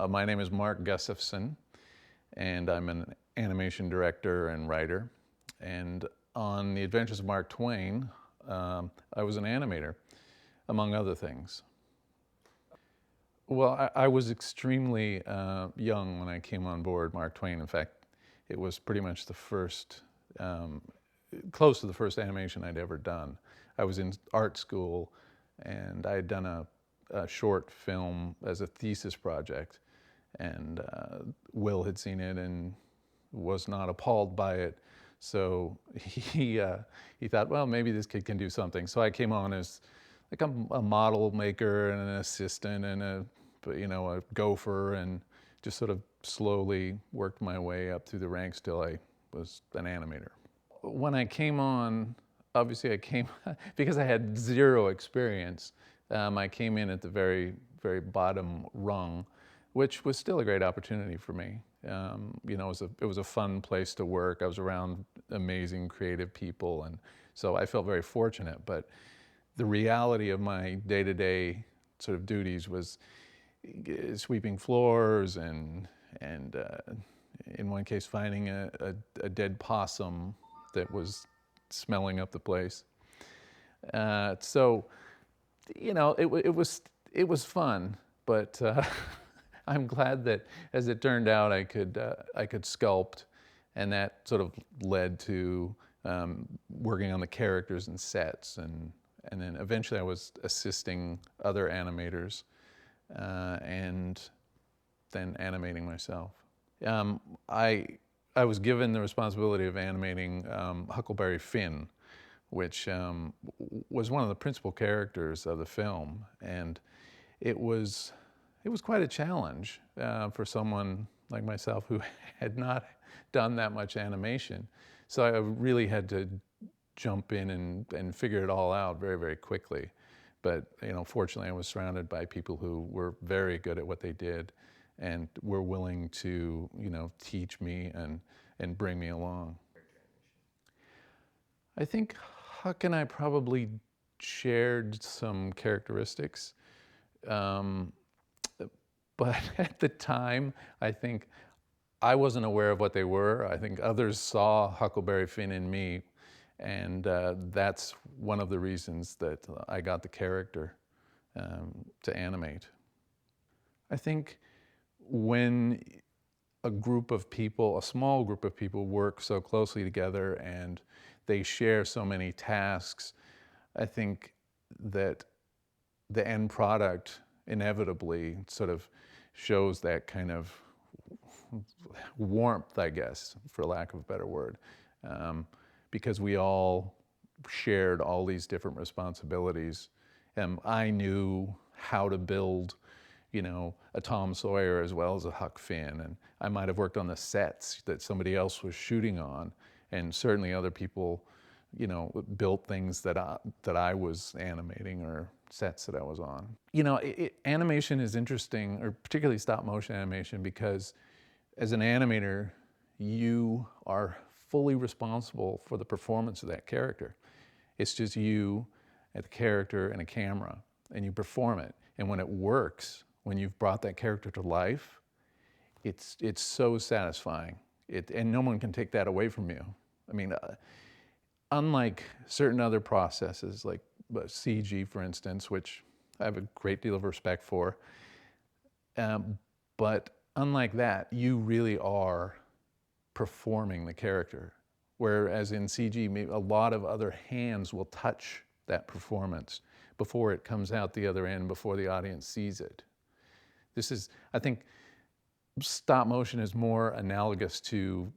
My name is Mark Gustafson, and I'm an animation director and writer. And on The Adventures of Mark Twain, I was an animator, among other things. Well, I was extremely young when I came on board Mark Twain. In fact, it was pretty much the first, close to the first animation I'd ever done. I was in art school, and I had done a short film as a thesis project, and Will had seen it and was not appalled by it. So he thought, well, maybe this kid can do something. So I came on as like a model maker and an assistant and a gopher, and just sort of slowly worked my way up through the ranks till I was an animator. When I came on, obviously I came because I had zero experience. I came in at the very, very bottom rung, which was still a great opportunity for me. It was a fun place to work. I was around amazing, creative people, and so I felt very fortunate. But the reality of my day-to-day sort of duties was sweeping floors and in one case finding a dead possum that was smelling up the place. It was fun, but I'm glad that, as it turned out, I could sculpt, and that sort of led to working on the characters and sets, and then eventually I was assisting other animators, and then animating myself. I was given the responsibility of animating Huckleberry Finn, which was one of the principal characters of the film, and it was quite a challenge for someone like myself who had not done that much animation. So I really had to jump in and figure it all out very, very quickly. But fortunately, I was surrounded by people who were very good at what they did and were willing to teach me and bring me along. I think Huck and I probably shared some characteristics. But at the time, I think I wasn't aware of what they were. I think others saw Huckleberry Finn in me, and that's one of the reasons that I got the character to animate. I think when a group of people, a small group of people, work so closely together and they share so many tasks, I think that the end product inevitably sort of shows that kind of warmth, I guess, for lack of a better word, because we all shared all these different responsibilities. I knew how to build, a Tom Sawyer as well as a Huck Finn, and I might have worked on the sets that somebody else was shooting on, and certainly other people, built things that I was animating or sets that I was on. Animation is interesting, or particularly stop motion animation, because as an animator, you are fully responsible for the performance of that character. It's just you, and the character, and a camera, and you perform it. And when it works, when you've brought that character to life, it's so satisfying. And no one can take that away from you. I mean, unlike certain other processes, like CG, for instance, which I have a great deal of respect for, but unlike that, you really are performing the character. Whereas in CG, maybe a lot of other hands will touch that performance before it comes out the other end, before the audience sees it. I think stop motion is more analogous to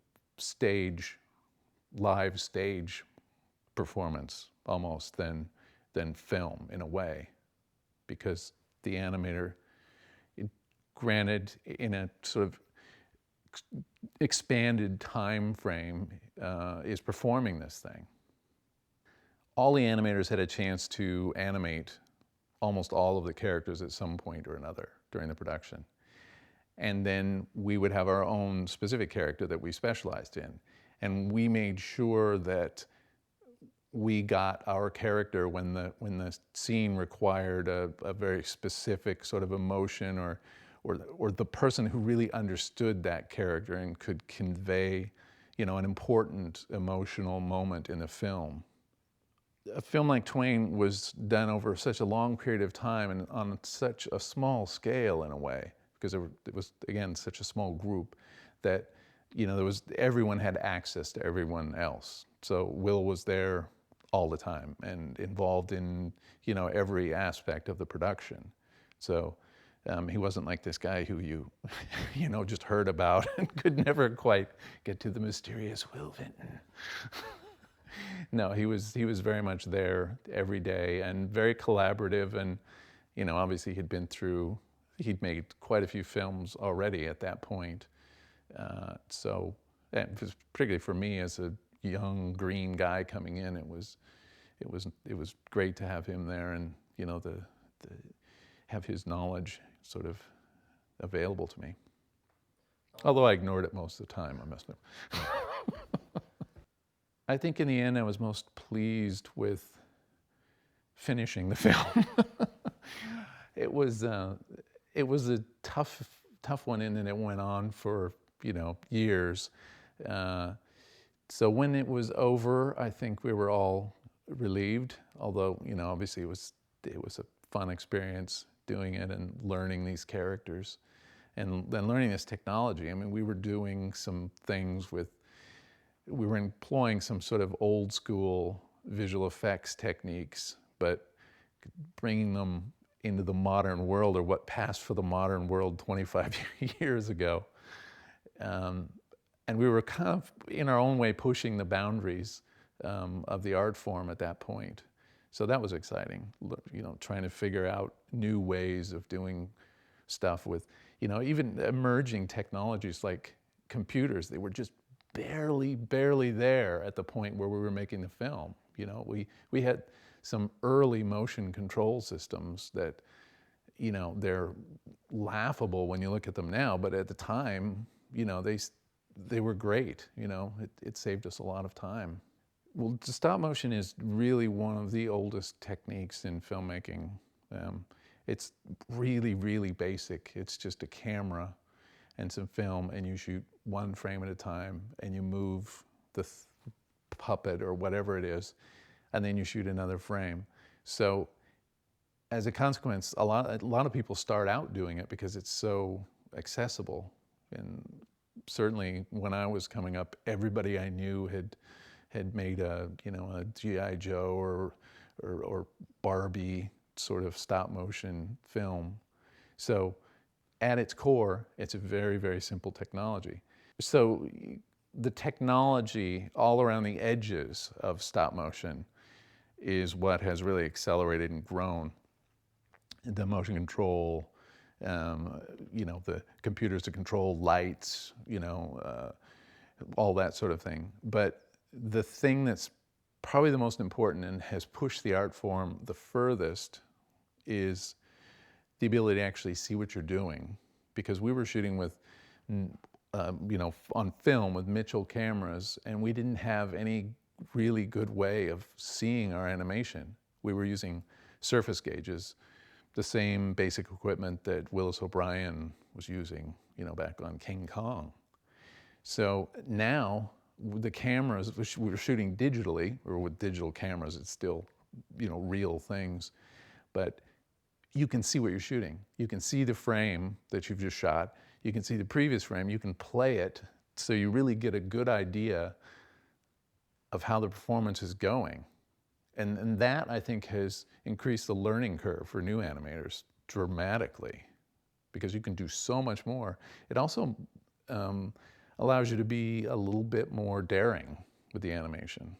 live stage performance almost than film in a way, because the animator, granted in a sort of expanded time frame, is performing this thing. All the animators had a chance to animate almost all of the characters at some point or another during the production. And then we would have our own specific character that we specialized in. And we made sure that we got our character when the scene required a very specific sort of emotion or the person who really understood that character and could convey, you know, an important emotional moment in a film. A film like Twain was done over such a long period of time and on such a small scale in a way, because it was again such a small group that, you know, everyone had access to everyone else. So Will was there all the time and involved in, you know, every aspect of the production. So he wasn't like this guy who you, you know, just heard about and could never quite get to the mysterious Will Vinton. No, he was very much there every day and very collaborative. And, you know, obviously he'd made quite a few films already at that point. So, and particularly for me as a young green guy coming in, it was great to have him there, and, you know, have his knowledge sort of available to me. Although I ignored it most of the time, I must admit. I think in the end I was most pleased with finishing the film. It was a tough one, and then it went on for, you know, years. So when it was over, I think we were all relieved. Although, you know, obviously it was a fun experience doing it and learning these characters, and then learning this technology. I mean, we were doing some things we were employing some sort of old school visual effects techniques, but bringing them into the modern world, or what passed for the modern world 25 years ago. And we were kind of, in our own way, pushing the boundaries of the art form at that point. So that was exciting, you know, trying to figure out new ways of doing stuff with, you know, even emerging technologies like computers. They were just barely there at the point where we were making the film. You know, we had some early motion control systems that, you know, they're laughable when you look at them now, but at the time, you know, they were great. You know, it saved us a lot of time. Well, stop motion is really one of the oldest techniques in filmmaking. It's really basic. It's just a camera and some film, and you shoot one frame at a time, and you move the puppet or whatever it is, and then you shoot another frame. So as a consequence, a lot of people start out doing it because it's so accessible. And certainly when I was coming up, everybody I knew had made a, you know, a G.I. Joe or Barbie sort of stop motion film. So at its core, it's a very simple technology. So the technology all around the edges of stop motion is what has really accelerated and grown. The motion control, you know, the computers to control lights, you know, all that sort of thing. But the thing that's probably the most important and has pushed the art form the furthest is the ability to actually see what you're doing. Because we were shooting with, you know, on film with Mitchell cameras, and we didn't have any really good way of seeing our animation. We were using surface gauges, the same basic equipment that Willis O'Brien was using, you know, back on King Kong. So now the cameras, we were shooting digitally, or with digital cameras, it's still, you know, real things, but you can see what you're shooting. You can see the frame that you've just shot. You can see the previous frame. You can play it, so you really get a good idea of how the performance is going. And that, I think, has increased the learning curve for new animators dramatically, because you can do so much more. It also allows you to be a little bit more daring with the animation.